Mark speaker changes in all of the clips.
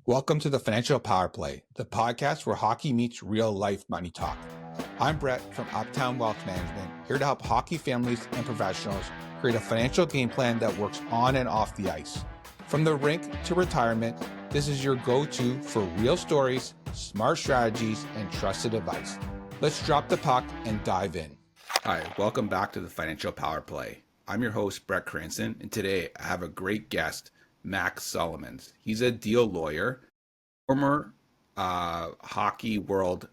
Speaker 1: Welcome to the Financial Power Play, the podcast where hockey meets real life money talk. I'm Brett from Uptown Wealth Management, here to help hockey families and professionals create a financial game plan that works on and off the ice. From the rink to retirement, this is your go-to for real stories, smart strategies, and trusted advice. Let's drop the puck and dive in. Hi, welcome back to the Financial Power Play. I'm your host, Brett Cranston, and today I have a great guest, Max Solomons. He's a deal lawyer, former hockey world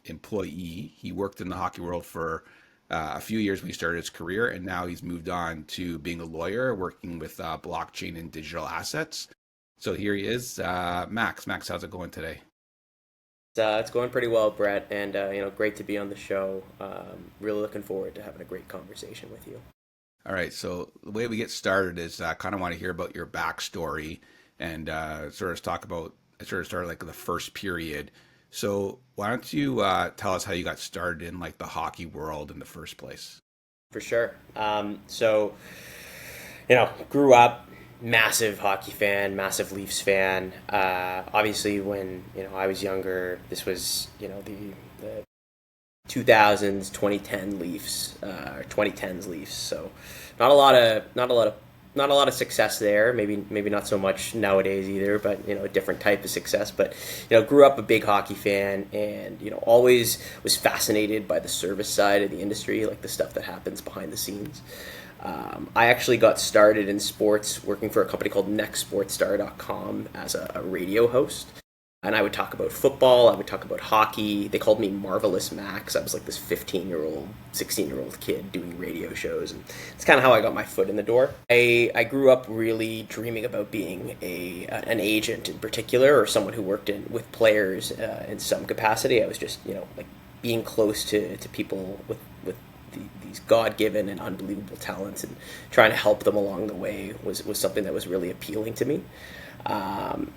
Speaker 1: employee. He worked in the hockey world for a few years when he started his career, and now he's moved on to being a lawyer, working with blockchain and digital assets. So here he is, Max. Max, how's it going today?
Speaker 2: It's going pretty well, Brett, and great to be on the show. Really looking forward to having a great conversation with you.
Speaker 1: All right, so the way we get started is I kind of want to hear about your backstory and sort of talk about, started like the first period. So why don't you tell us how you got started in like the hockey world in the first place?
Speaker 2: For sure. Grew up massive hockey fan, massive Leafs fan. Obviously, when I was younger, this was the 2000s, 2010 Leafs, 2010s Leafs. So not a lot of success there. Maybe not so much nowadays either, but a different type of success. But grew up a big hockey fan, and always was fascinated by the service side of the industry, like the stuff that happens behind the scenes. I actually got started in sports working for a company called nextsportstar.com as a radio host. And I would talk about football, I would talk about hockey. They called me Marvelous Max. I was like this 15-year-old, 16-year-old kid doing radio shows. And it's kind of how I got my foot in the door. I grew up really dreaming about being an agent in particular, or someone who worked with players in some capacity. I was just, like being close to people with these God-given and unbelievable talents, and trying to help them along the way was something that was really appealing to me.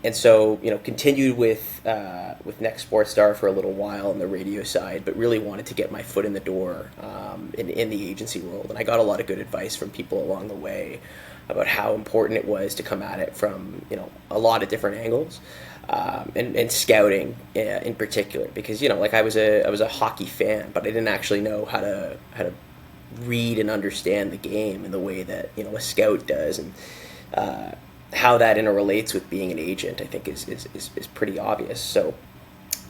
Speaker 2: And so, continued with Next Sports Star for a little while on the radio side, but really wanted to get my foot in the door in the agency world. And I got a lot of good advice from people along the way about how important it was to come at it from, a lot of different angles, and scouting in particular, because, I was a hockey fan, but I didn't actually know how to read and understand the game in the way that, a scout does. And, how that interrelates with being an agent, I think, is pretty obvious. So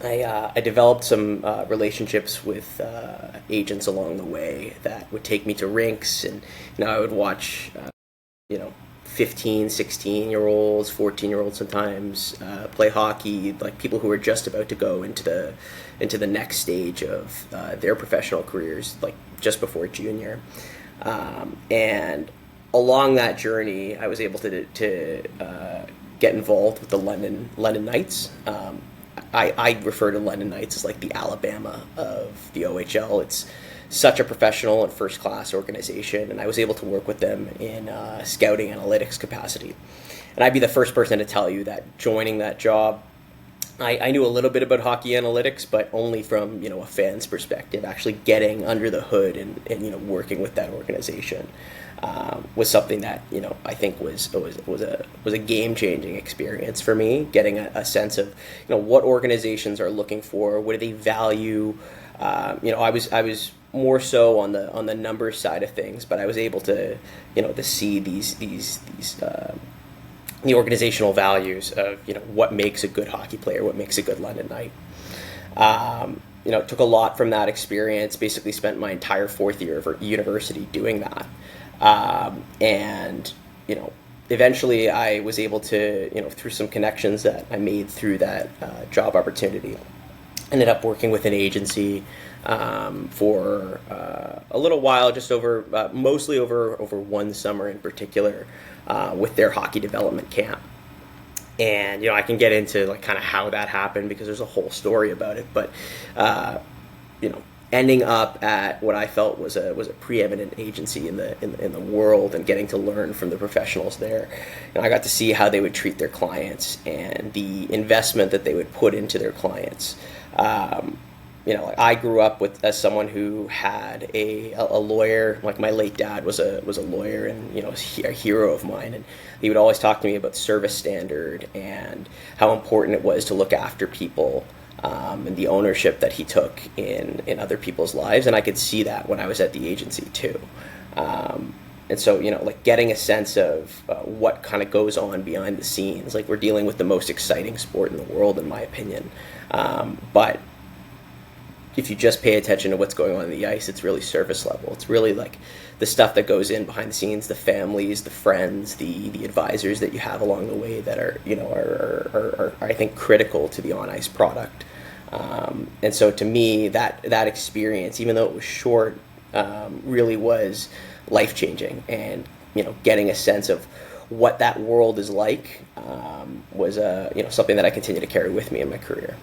Speaker 2: I developed some relationships with agents along the way that would take me to rinks, and I would watch 15, 16-year-olds, 14-year-olds sometimes play hockey, like people who were just about to go into the next stage of their professional careers, like just before junior. And along that journey, I was able to get involved with the London Knights. I refer to London Knights as like the Alabama of the OHL. It's such a professional and first-class organization, and I was able to work with them in scouting analytics capacity. And I'd be the first person to tell you that joining that job, I knew a little bit about hockey analytics, but only from a fan's perspective. Actually getting under the hood and working with that organization was something that I think was a game-changing experience for me. Getting a sense of what organizations are looking for, what do they value. I was more so on the numbers side of things, but I was able to to see these the organizational values of what makes a good hockey player, what makes a good London Knight. Took a lot from that experience. Basically, spent my entire fourth year of university doing that, and eventually I was able to through some connections that I made through that job opportunity, ended up working with an agency for a little while, just over mostly over one summer in particular, with their hockey development camp. And I can get into like kind of how that happened because there's a whole story about it. But ending up at what I felt was a preeminent agency in the world, and getting to learn from the professionals there, I got to see how they would treat their clients and the investment that they would put into their clients. like I grew up with as someone who had a lawyer. Like my late dad was a lawyer, and a hero of mine, and he would always talk to me about service standard and how important it was to look after people, and the ownership that he took in other people's lives. And I could see that when I was at the agency too. And so, like getting a sense of what kind of goes on behind the scenes. Like we're dealing with the most exciting sport in the world, in my opinion. But if you just pay attention to what's going on the ice, it's really surface level. It's really like the stuff that goes in behind the scenes, the families, the friends, the advisors that you have along the way that are I think critical to the on ice product. And so to me, that experience, even though it was short, really was life changing. And getting a sense of what that world is like was something that I continue to carry with me in my career.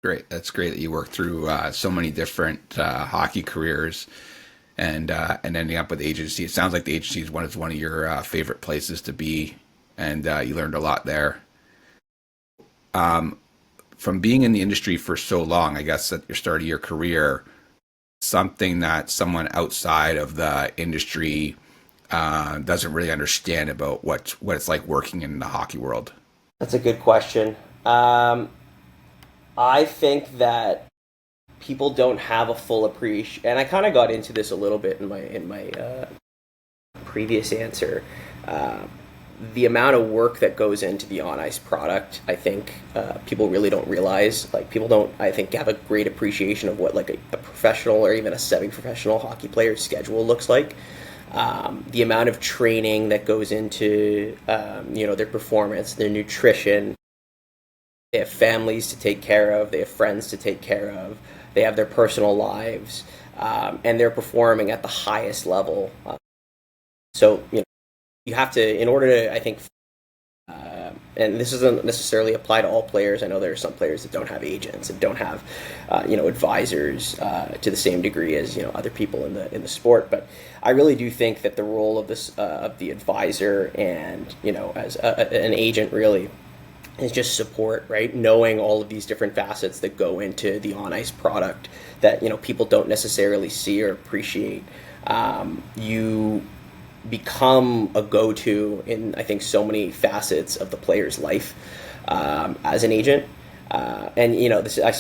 Speaker 1: Great. That's great that you worked through so many different hockey careers and ending up with the agency. It sounds like the agency is one of your favorite places to be, and you learned a lot there. From being in the industry for so long, I guess at your start of your career, something that someone outside of the industry doesn't really understand about what it's like working in the hockey world.
Speaker 2: That's a good question. I think that people don't have a full appreciation, and I kind of got into this a little bit in my previous answer. The amount of work that goes into the on ice product, I think people really don't realize. Like people don't, I think, have a great appreciation of what like a professional or even a semi-professional hockey player's schedule looks like. The amount of training that goes into their performance, their nutrition. They have families to take care of. They have friends to take care of. They have their personal lives, and they're performing at the highest level. So you have to, in order to, I think, and this doesn't necessarily apply to all players. I know there are some players that don't have agents and don't have, advisors to the same degree as other people in the sport. But I really do think that the role of this of the advisor and as an agent really is just support, right? Knowing all of these different facets that go into the on ice product that people don't necessarily see or appreciate. You become a go-to in I think so many facets of the player's life as an agent. And this I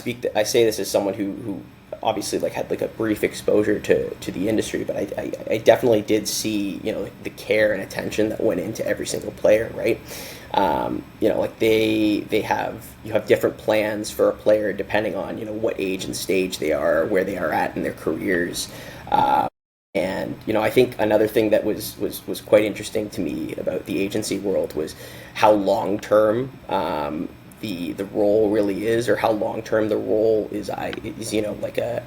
Speaker 2: say this as someone who obviously had a brief exposure to the industry, but I definitely did see the care and attention that went into every single player, right? You have different plans for a player depending on what age and stage they are, where they are at in their careers. And I think another thing that was quite interesting to me about the agency world was how long term the role really is, or how long term the role is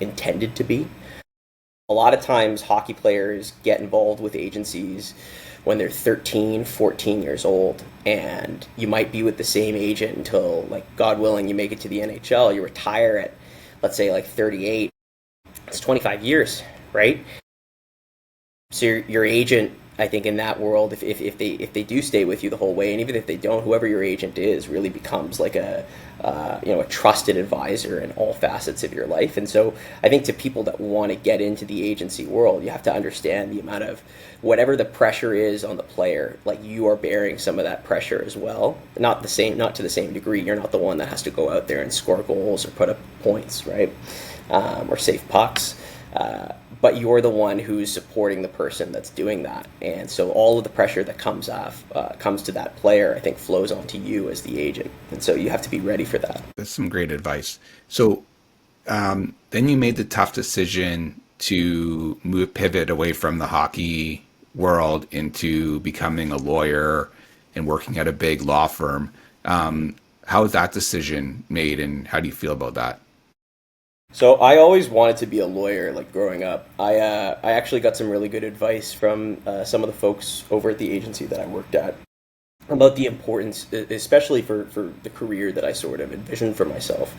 Speaker 2: intended to be. A lot of times hockey players get involved with agencies when they're 13, 14 years old, and you might be with the same agent until, God willing, you make it to the NHL. You retire at, let's say, 38. It's 25 years, right? So your agent, I think, in that world, if they do stay with you the whole way, and even if they don't, whoever your agent is really becomes a trusted advisor in all facets of your life. And so I think to people that want to get into the agency world, you have to understand the amount of whatever the pressure is on the player, you are bearing some of that pressure as well. Not to the same degree. You're not the one that has to go out there and score goals or put up points, right? Or save pucks. But you're the one who's supporting the person that's doing that. And so all of the pressure that comes to that player, I think, flows onto you as the agent. And so you have to be ready for that.
Speaker 1: That's some great advice. So then you made the tough decision to pivot away from the hockey world into becoming a lawyer and working at a big law firm. How was that decision made, and how do you feel about that?
Speaker 2: So I always wanted to be a lawyer, growing up. I actually got some really good advice from some of the folks over at the agency that I worked at about the importance, especially for the career that I sort of envisioned for myself,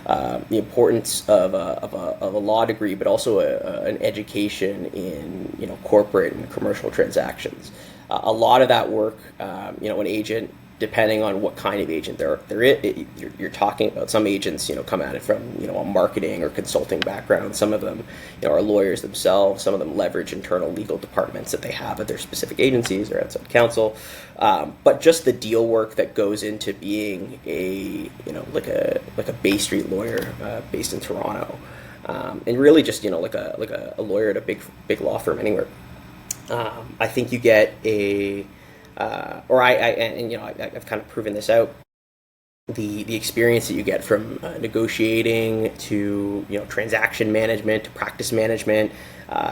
Speaker 2: the importance of a law degree, but also an education in corporate and commercial transactions. A lot of that work, an agent depending on what kind of agent you're talking about. Some agents, come at it from, a marketing or consulting background. Some of them, are lawyers themselves. Some of them leverage internal legal departments that they have at their specific agencies or outside counsel. But just the deal work that goes into being like a Bay Street lawyer based in Toronto, and really just like a lawyer at a big law firm anywhere. I think you get I've kind of proven this out. The experience that you get from negotiating to transaction management to practice management.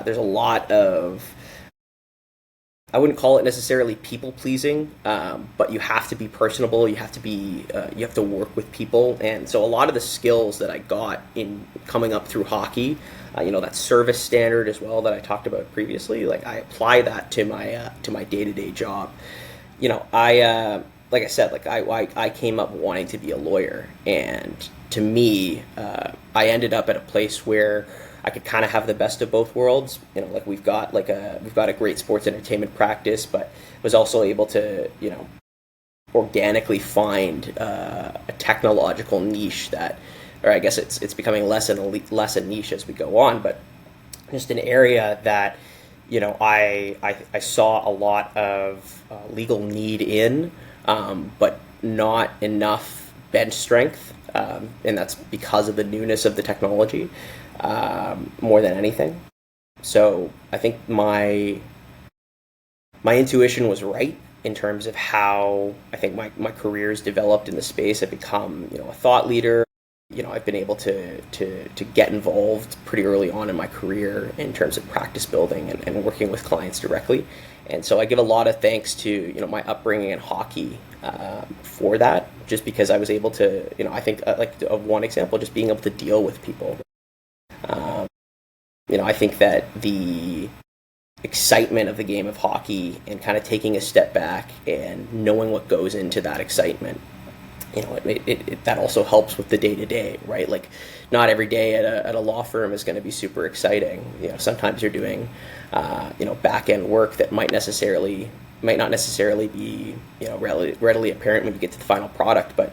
Speaker 2: There's a lot of, I wouldn't call it necessarily people pleasing, but you have to be personable. You have to work with people, and so a lot of the skills that I got in coming up through hockey, that service standard as well that I talked about previously, like I apply that to my day-to-day job. Like I said, like I came up wanting to be a lawyer, and to me, I ended up at a place where I could kind of have the best of both worlds. Like we've got a great sports entertainment practice, but was also able to, organically find a technological niche that, or I guess it's becoming less a niche as we go on, but just an area that, I saw a lot of legal need in, but not enough bench strength, and that's because of the newness of the technology. More than anything. So I think my intuition was right in terms of how I think my career has developed in the space. I've become, a thought leader. I've been able to get involved pretty early on in my career in terms of practice building and working with clients directly. And so I give a lot of thanks to, my upbringing in hockey for that, just because I was able to, I think like of one example, just being able to deal with people. I think that the excitement of the game of hockey and kind of taking a step back and knowing what goes into that excitement, that also helps with the day-to-day, right? Like not every day at a law firm is going to be super exciting. Sometimes you're doing, back-end work that might not necessarily be, readily apparent when you get to the final product, but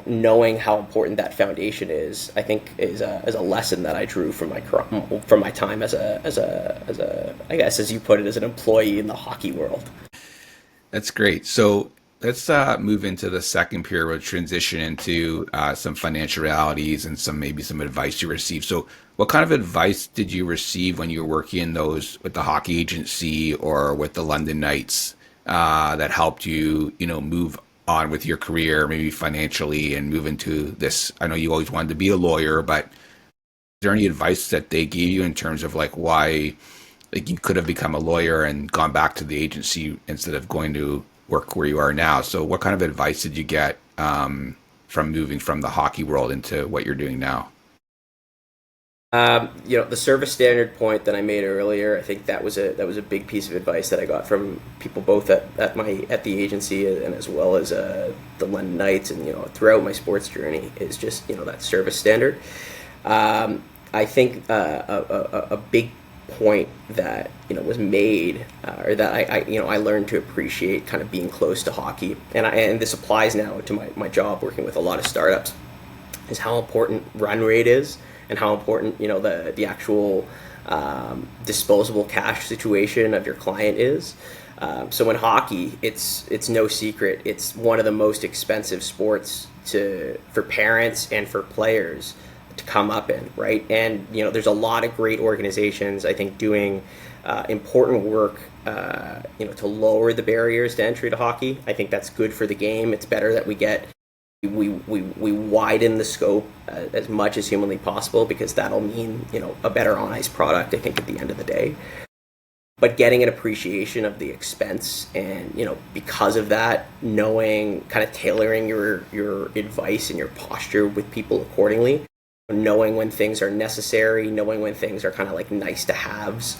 Speaker 2: knowing how important that foundation is, I think is a lesson that I drew from my time as a I guess as you put it, as an employee in the hockey world.
Speaker 1: That's great. So let's move into the second period. We'll transition into some financial realities and maybe some advice you received. So what kind of advice did you receive when you were working with the hockey agency or with the London Knights that helped you, move on with your career, maybe financially, and move into this? I know you always wanted to be a lawyer, but is there any advice that they gave you in terms of like why, like you could have become a lawyer and gone back to the agency instead of going to work where you are now? So what kind of advice did you get from moving from the hockey world into what you're doing now?
Speaker 2: The service standard point that I made earlier, I think that was a big piece of advice that I got from people both at the agency and as well as the London Knights, and throughout my sports journey, is just that service standard. I think a big point that was made, or that I learned to appreciate kind of being close to hockey, and this applies now to my job working with a lot of startups, is how important run rate is. And how important the actual disposable cash situation of your client is. So in hockey, it's no secret, it's one of the most expensive sports for parents and for players to come up in, right? And there's a lot of great organizations, I think, doing important work to lower the barriers to entry to hockey. I think that's good for the game. It's better that we widen the scope as much as humanly possible, because that'll mean a better on ice product, I think, at the end of the day. But getting an appreciation of the expense, and because of that, knowing, kind of tailoring your advice and your posture with people accordingly, knowing when things are necessary, knowing when things are kind of like nice to haves.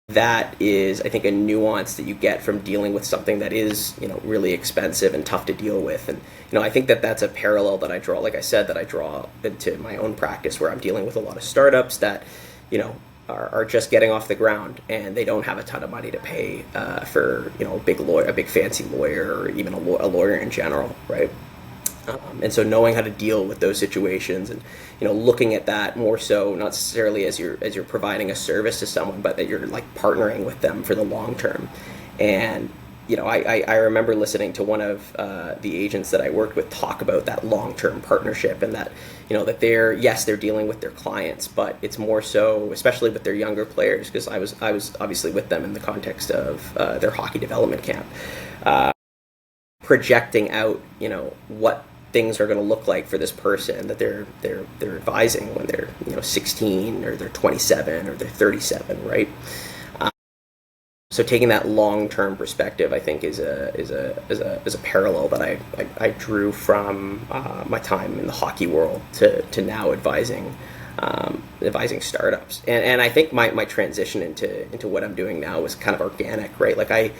Speaker 2: That is, I think, a nuance that you get from dealing with something that is, really expensive and tough to deal with. And, I think that that's a parallel that I draw, like I said, that I draw into my own practice, where I'm dealing with a lot of startups that, are just getting off the ground, and they don't have a ton of money to pay for a big fancy lawyer, or even a lawyer in general, right? And so knowing how to deal with those situations, and looking at that more so not necessarily as you're providing a service to someone, but that you're like partnering with them for the long term. And I remember listening to one of the agents that I worked with talk about that long-term partnership, and that that they're dealing with their clients, but it's more so, especially with their younger players, because I was obviously with them in the context of their hockey development camp, projecting out what things are going to look like for this person that they're advising when they're 16, or they're 27, or they're 37, right? So taking that long-term perspective, I think, is a parallel that I drew from my time in the hockey world to now advising startups, and I think my transition into what I'm doing now was kind of organic, right? Like I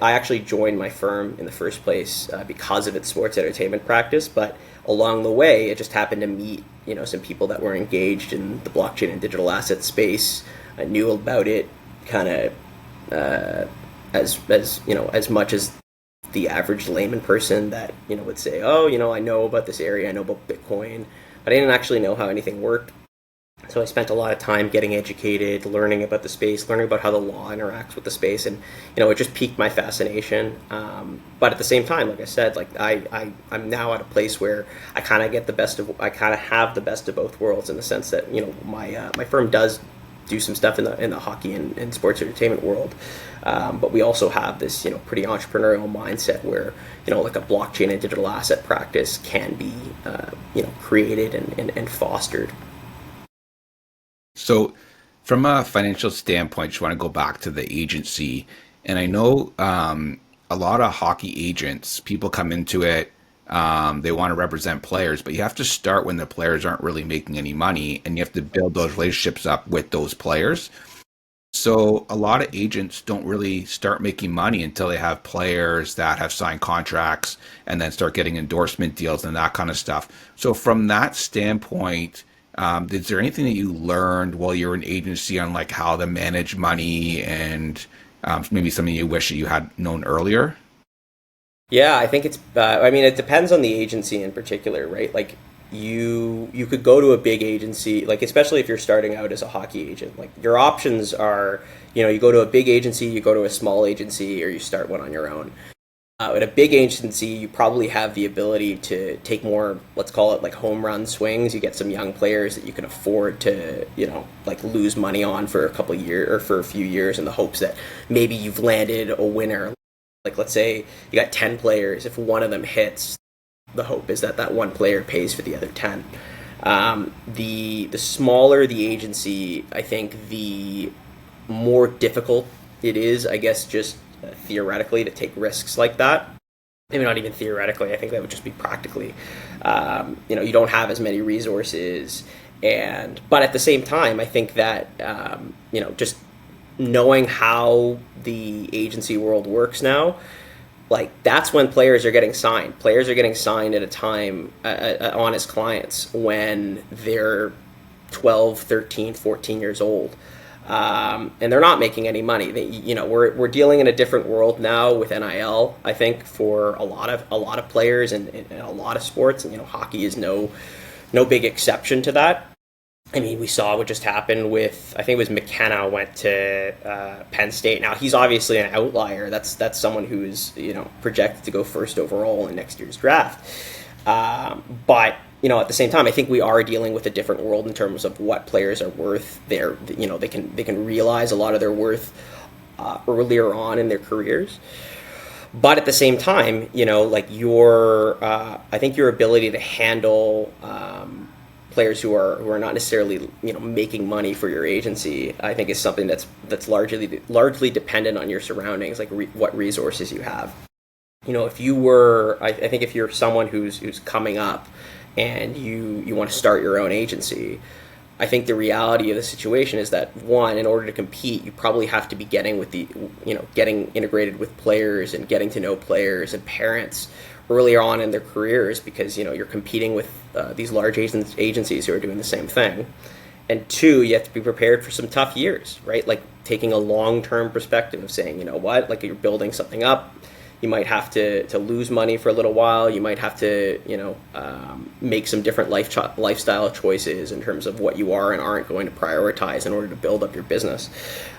Speaker 2: actually joined my firm in the first place because of its sports entertainment practice, but along the way, it just happened to meet some people that were engaged in the blockchain and digital asset space. I knew about it kind of as much as the average layman person that would say, oh, I know about this area, I know about Bitcoin, but I didn't actually know how anything worked. So I spent a lot of time getting educated, learning about the space, learning about how the law interacts with the space, and it just piqued my fascination. But at the same time, like I said, like I'm now at a place where I kind of have the best of both worlds, in the sense that my firm does do some stuff in the hockey and sports entertainment world, but we also have this pretty entrepreneurial mindset where like a blockchain and digital asset practice can be created and fostered.
Speaker 1: So from a financial standpoint, you want to go back to the agency. And I know a lot of hockey agents, people come into it, they want to represent players, but you have to start when the players aren't really making any money, and you have to build those relationships up with those players. So a lot of agents don't really start making money until they have players that have signed contracts, and then start getting endorsement deals and that kind of stuff. So from that standpoint, is there anything that you learned while you were in agency on like how to manage money, and maybe something you wish that you had known earlier?
Speaker 2: Yeah, I think it's. It depends on the agency in particular, right? Like you could go to a big agency, like especially if you're starting out as a hockey agent. Like your options are, you go to a big agency, you go to a small agency, or you start one on your own. At a big agency, you probably have the ability to take more, let's call it like home run swings. You get some young players that you can afford to, like lose money on for a couple of years or for a few years, in the hopes that maybe you've landed a winner. Like let's say you got 10 players. If one of them hits, the hope is that one player pays for the other 10. The smaller the agency, I think the more difficult it is, I guess, just theoretically, to take risks like that. Maybe not even theoretically, I think that would just be practically. You don't have as many resources, but at the same time, I think that just knowing how the agency world works now, like that's when players are getting signed. Players are getting signed at a time on as clients when they're 12, 13, 14 years old. And they're not making any money. We're dealing in a different world now with NIL. I think for a lot of players and a lot of sports, and hockey is no big exception to that. I mean, we saw what just happened with, I think it was McKenna went to Penn State. Now he's obviously an outlier. That's someone who is projected to go first overall in next year's draft. But at the same time, I think we are dealing with a different world in terms of what players are worth. They can realize a lot of their worth earlier on in their careers. But at the same time, like I think your ability to handle players who are not necessarily making money for your agency, I think is something that's largely dependent on your surroundings, like what resources you have. If you were, I think if you're someone who's coming up and you want to start your own agency, I think the reality of the situation is that, one, in order to compete, you probably have to be getting integrated with players and getting to know players and parents earlier on in their careers, because you're competing with these large agencies who are doing the same thing. and two, you have to be prepared for some tough years, right? Like taking a long-term perspective of saying, you know what, like you're building something up. You might have to lose money for a little while. You might have to, make some different lifestyle choices in terms of what you are and aren't going to prioritize in order to build up your business.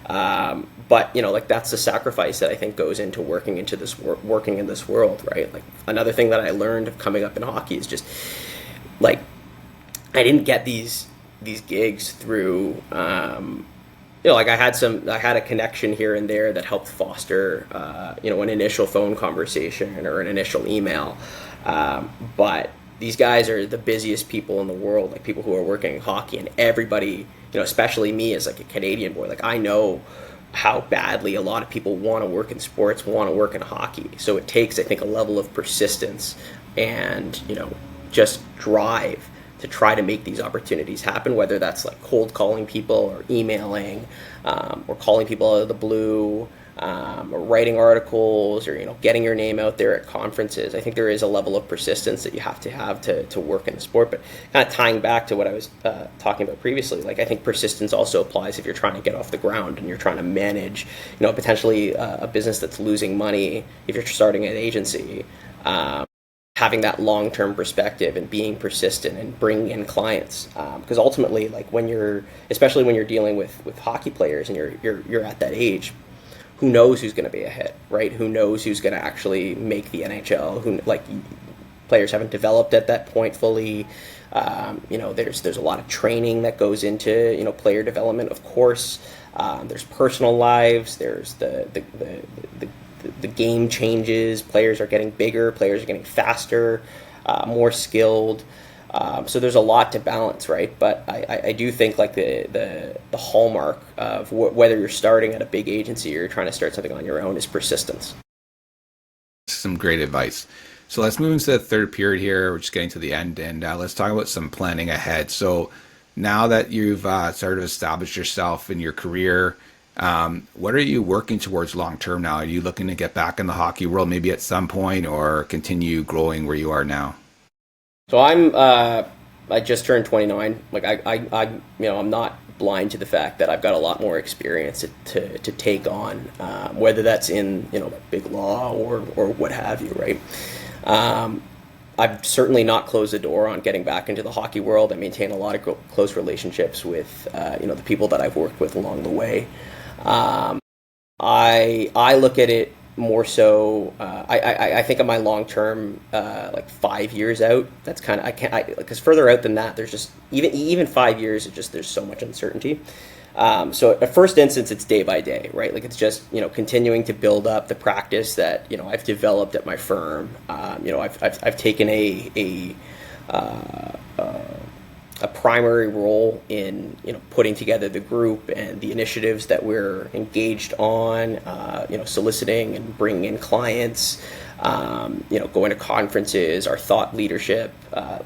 Speaker 2: But that's the sacrifice that I think goes into working in this world, right? Like another thing that I learned of coming up in hockey is just like I didn't get these gigs through. I had a connection here and there that helped foster, an initial phone conversation or an initial email. But these guys are the busiest people in the world, like people who are working in hockey, and everybody, especially me as like a Canadian boy, like I know how badly a lot of people want to work in sports, want to work in hockey. So it takes, I think, a level of persistence and, just drive to try to make these opportunities happen, whether that's like cold calling people or emailing, or calling people out of the blue, or writing articles, or getting your name out there at conferences. I think there is a level of persistence that you have to work in the sport. But kind of tying back to what I was talking about previously, like I think persistence also applies if you're trying to get off the ground and you're trying to manage, potentially a business that's losing money. If you're starting an agency, having that long-term perspective and being persistent and bringing in clients, because ultimately, like especially when you're dealing with hockey players and you're at that age, who knows who's going to be a hit, right? Who knows who's going to actually make the NHL? Players haven't developed at that point fully. There's a lot of training that goes into player development. Of course, there's personal lives. There's the game changes. Players are getting bigger. Players are getting faster, more skilled. So there's a lot to balance, right? But I do think like the hallmark of whether you're starting at a big agency or you're trying to start something on your own is persistence.
Speaker 1: Some great advice. So let's move into the third period here. We're just getting to the end, and let's talk about some planning ahead. So now that you've sort of established yourself in your career, what are you working towards long term now? Are you looking to get back in the hockey world maybe at some point, or continue growing where you are now?
Speaker 2: So I just turned 29. Like I'm not blind to the fact that I've got a lot more experience to take on, whether that's in big law or what have you, right? I've certainly not closed the door on getting back into the hockey world. I maintain a lot of close relationships with the people that I've worked with along the way. I look at it more so. I think of my long term, like 5 years out. That's kind of because further out than that, there's just even 5 years. There's so much uncertainty. So at first instance, it's day by day, right? Like it's just continuing to build up the practice that I've developed at my firm. I've taken a primary role in putting together the group and the initiatives that we're engaged on, soliciting and bringing in clients, going to conferences, our thought leadership.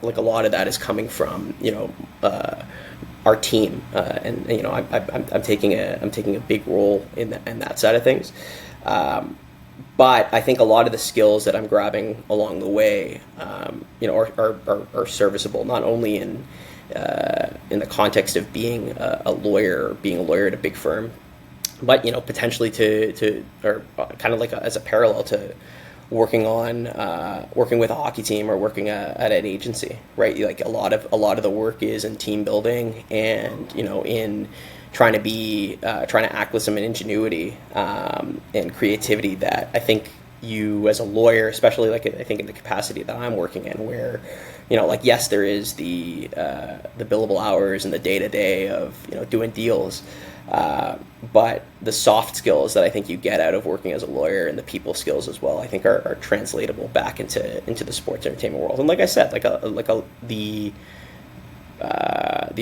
Speaker 2: Like a lot of that is coming from our team, and I'm taking a big role in that side of things. But I think a lot of the skills that I'm grabbing along the way, are serviceable not only in the context of being a lawyer at a big firm, but potentially or kind of like as a parallel to working with a hockey team or working at an agency, right? Like a lot of the work is in team building and in trying to act with some ingenuity and creativity that I think you as a lawyer, especially like I think in the capacity that I'm working in, where yes, there is the billable hours and the day-to-day of doing deals, but the soft skills that I think you get out of working as a lawyer and the people skills as well, I think are translatable back into the sports entertainment world. And like I said, the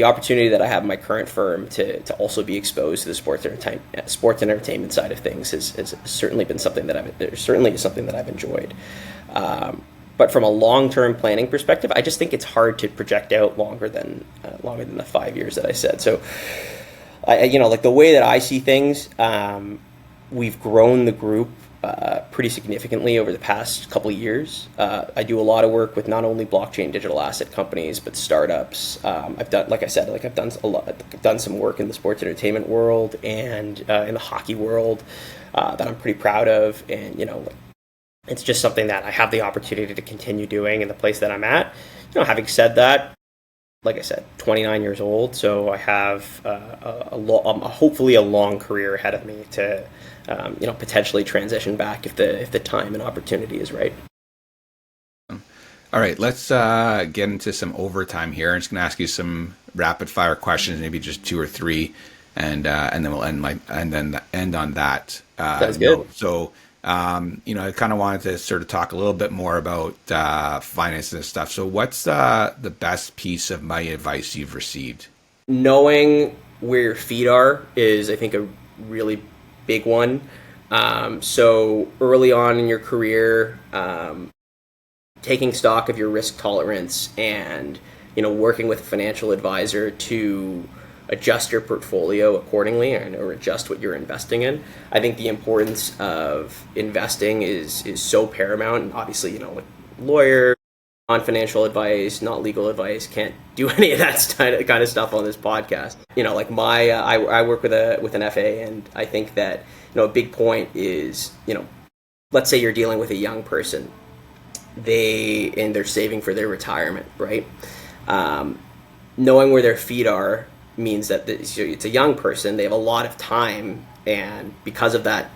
Speaker 2: opportunity that I have in my current firm to also be exposed to the sports and entertainment side of things has certainly been something that I've enjoyed. But from a long-term planning perspective, I just think it's hard to project out longer than the 5 years that I said. So, like the way that I see things, we've grown the group pretty significantly over the past couple of years. I do a lot of work with not only blockchain digital asset companies but startups. I've done, like I said, I've done a lot. I've done some work in the sports entertainment world and in the hockey world that I'm pretty proud of, and it's just something that I have the opportunity to continue doing in the place that I'm at. Having said that, like I said, 29 years old, so I have hopefully a long career ahead of me to potentially transition back if the time and opportunity is right.
Speaker 1: All right, let's get into some overtime here. I'm just going to ask you some rapid fire questions, maybe just 2 or 3, and then we'll end on that.
Speaker 2: That's good.
Speaker 1: Note. So, I kind of wanted to sort of talk a little bit more about finances and stuff. So, what's the best piece of money advice you've received?
Speaker 2: Knowing where your feet are is, I think, a really big one. So early on in your career, taking stock of your risk tolerance and working with a financial advisor to adjust your portfolio accordingly or adjust what you're investing in. I think the importance of investing is so paramount. And obviously, like lawyer, non-financial advice, not legal advice, can't do any of that kind of stuff on this podcast. I work with an FA, and I think that a big point is, let's say you're dealing with a young person, they're saving for their retirement, right? Knowing where their feet are means that it's a young person, they have a lot of time, and because of that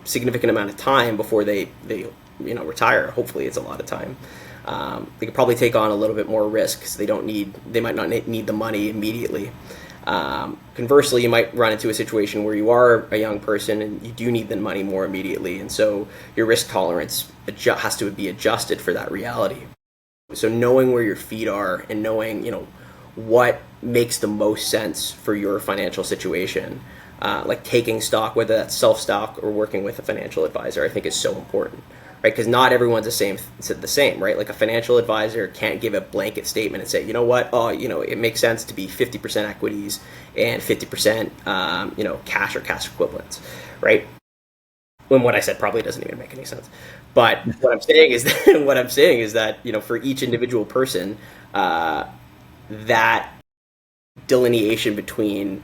Speaker 2: significant amount of time before they retire, hopefully it's a lot of time, they could probably take on a little bit more risk because they might not need the money immediately. Conversely, you might run into a situation where you are a young person and you do need the money more immediately, and so your risk tolerance has to be adjusted for that reality. So knowing where your feet are and knowing what makes the most sense for your financial situation, like taking stock, whether that's self-stock or working with a financial advisor, I think is so important. Right, because not everyone's the same, right? Like a financial advisor can't give a blanket statement and say, it makes sense to be 50% equities and 50%, cash or cash equivalents, right? When what I said probably doesn't even make any sense. But what I'm saying is that, for each individual person, that delineation between,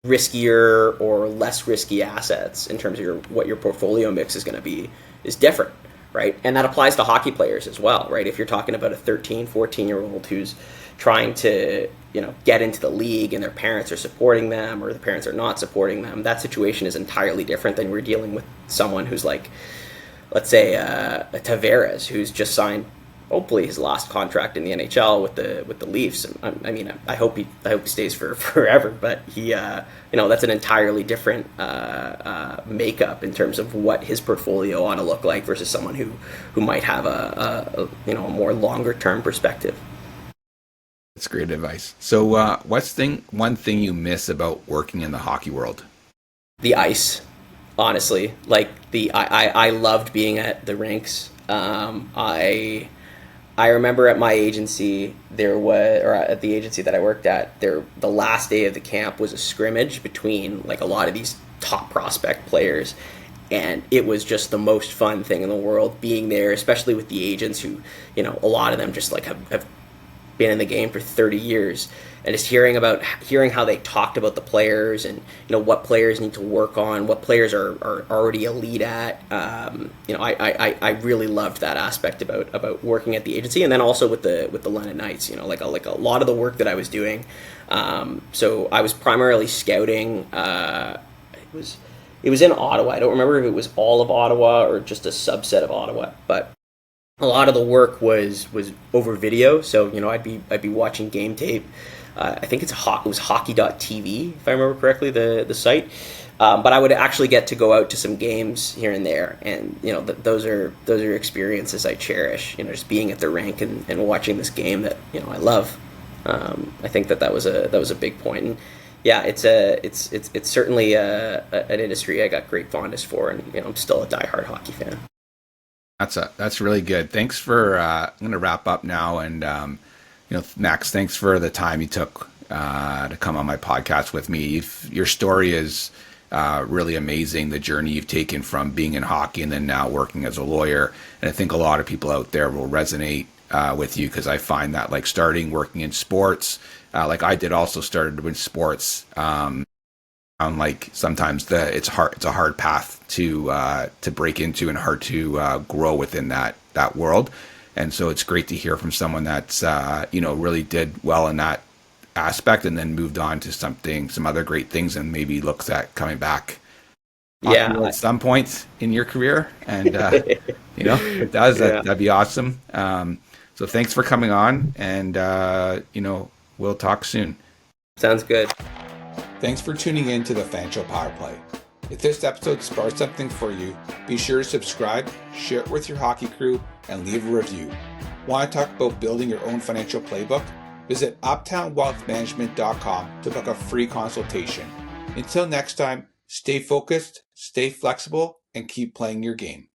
Speaker 2: riskier or less risky assets in terms of what your portfolio mix is going to be is different, right? And that applies to hockey players as well, right? If you're talking about a 13, 14-year-old who's trying to, get into the league and their parents are supporting them or the parents are not supporting them, that situation is entirely different than we're dealing with someone who's like, let's say, a Tavares who's just signed hopefully his last contract in the NHL with the Leafs. I hope he stays for forever. But he, that's an entirely different makeup in terms of what his portfolio ought to look like versus someone who might have a more longer term perspective.
Speaker 1: That's great advice. So, what's one thing you miss about working in the hockey world?
Speaker 2: The ice, honestly. Like I loved being at the rinks. I remember at my agency, at the agency that I worked at, the last day of the camp was a scrimmage between like a lot of these top prospect players. And it was just the most fun thing in the world being there, especially with the agents who, a lot of them just like have been in the game for 30 years. And just hearing how they talked about the players and what players need to work on, what players are already elite at. I really loved that aspect about working at the agency, and then also with the London Knights. Like a lot of the work that I was doing. So I was primarily scouting. It was in Ottawa. I don't remember if it was all of Ottawa or just a subset of Ottawa, but a lot of the work was over video. So I'd be watching game tape. I think it was hockey.tv, if I remember correctly, the site. But I would actually get to go out to some games here and there, and those are experiences I cherish. Just being at the rink and watching this game that I love. I think that was a big point. And yeah, it's certainly an industry I got great fondness for, and I'm still a diehard hockey fan.
Speaker 1: That's really good. Thanks for. I'm going to wrap up now, and Max, thanks for the time you took to come on my podcast with me. Your story is really amazing, the journey you've taken from being in hockey and then now working as a lawyer. And I think a lot of people out there will resonate with you, because I find that like starting working in sports, like I did also started with sports. Like sometimes it's a hard path to break into and hard to grow within that world. And so it's great to hear from someone that's really did well in that aspect and then moved on to some other great things, and maybe looks at coming back at some point in your career. And if it does, that'd be awesome. So thanks for coming on, and we'll talk soon.
Speaker 2: Sounds good.
Speaker 1: Thanks for tuning in to the Financial Power Play. If this episode sparked something for you, be sure to subscribe, share it with your hockey crew, and leave a review. Want to talk about building your own financial playbook? Visit uptownwealthmanagement.com to book a free consultation. Until next time, stay focused, stay flexible, and keep playing your game.